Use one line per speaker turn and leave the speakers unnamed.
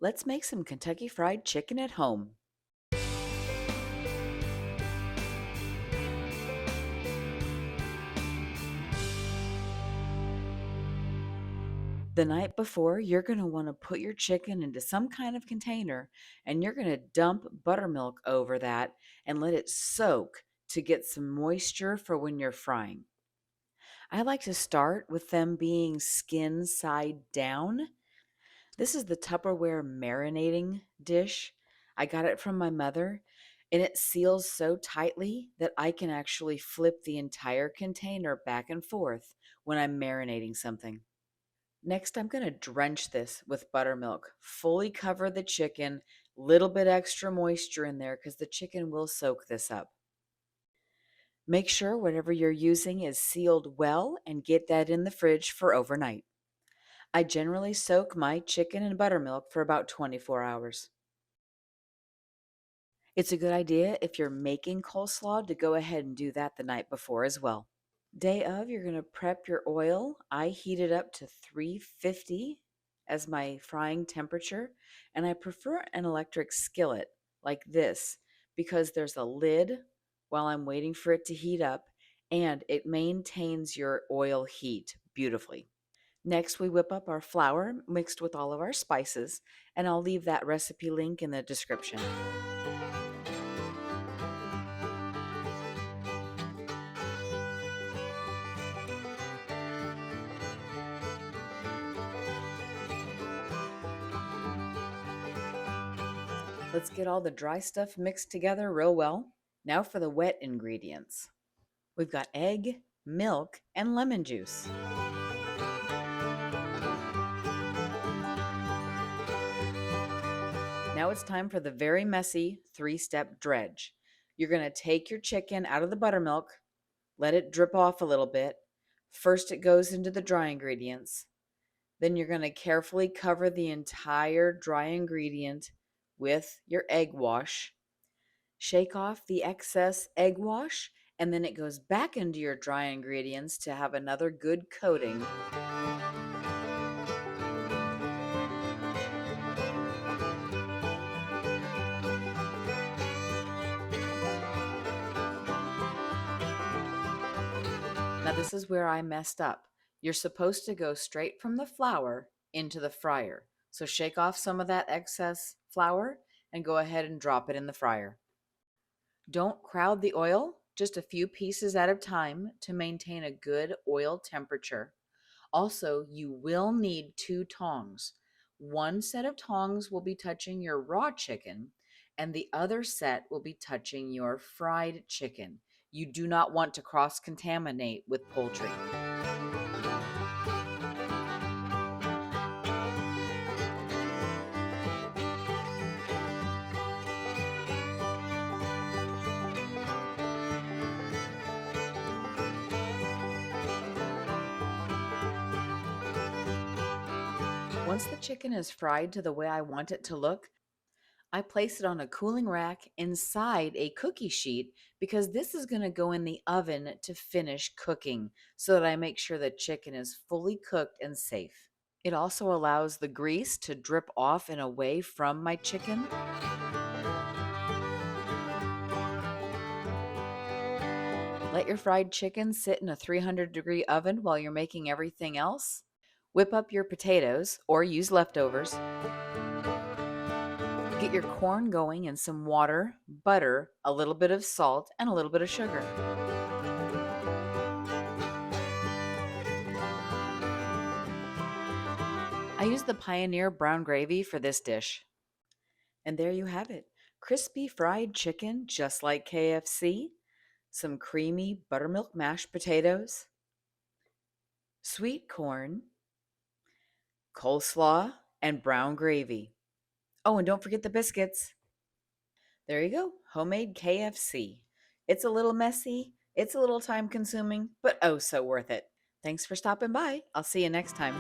Let's make some Kentucky Fried Chicken at home. The night before, you're going to want to put your chicken into some kind of container and you're going to dump buttermilk over that and let it soak to get some moisture for when you're frying. I like to start with them being skin side down. This is the Tupperware marinating dish. I got it from my mother, and it seals so tightly that I can actually flip the entire container back and forth when I'm marinating something. Next, I'm going to drench this with buttermilk. Fully cover the chicken, little bit extra moisture in there because the chicken will soak this up. Make sure whatever you're using is sealed well and get that in the fridge for overnight. I generally soak my chicken in buttermilk for about 24 hours. It's a good idea if you're making coleslaw to go ahead and do that the night before as well. Day of, you're going to prep your oil. I heat it up to 350 as my frying temperature, and I prefer an electric skillet like this because there's a lid while I'm waiting for it to heat up, and it maintains your oil heat beautifully. Next, we whip up our flour mixed with all of our spices, and I'll leave that recipe link in the description. Let's get all the dry stuff mixed together real well. Now for the wet ingredients. We've got egg, milk, and lemon juice. Now it's time for the very messy 3-step dredge. You're going to take your chicken out of the buttermilk, let it drip off a little bit. First, it goes into the dry ingredients. Then you're going to carefully cover the entire dry ingredient with your egg wash. Shake off the excess egg wash, and then it goes back into your dry ingredients to have another good coating. Now this is where I messed up. You're supposed to go straight from the flour into the fryer. So shake off some of that excess flour and go ahead and drop it in the fryer. Don't crowd the oil, just a few pieces at a time to maintain a good oil temperature. Also, you will need 2 tongs. One set of tongs will be touching your raw chicken, and the other set will be touching your fried chicken. You do not want to cross-contaminate with poultry. Once the chicken is fried to the way I want it to look, I place it on a cooling rack inside a cookie sheet because this is going to go in the oven to finish cooking so that I make sure the chicken is fully cooked and safe. It also allows the grease to drip off and away from my chicken. Let your fried chicken sit in a 300-degree oven while you're making everything else. Whip up your potatoes or use leftovers. Get your corn going in some water, butter, a little bit of salt, and a little bit of sugar. I use the Pioneer brown gravy for this dish. And there you have it. Crispy fried chicken, just like KFC. Some creamy buttermilk mashed potatoes. Sweet corn. Coleslaw and brown gravy. Oh, and don't forget the biscuits. There you go, homemade KFC. It's a little messy, it's a little time consuming, but oh so worth it. Thanks for stopping by. I'll see you next time.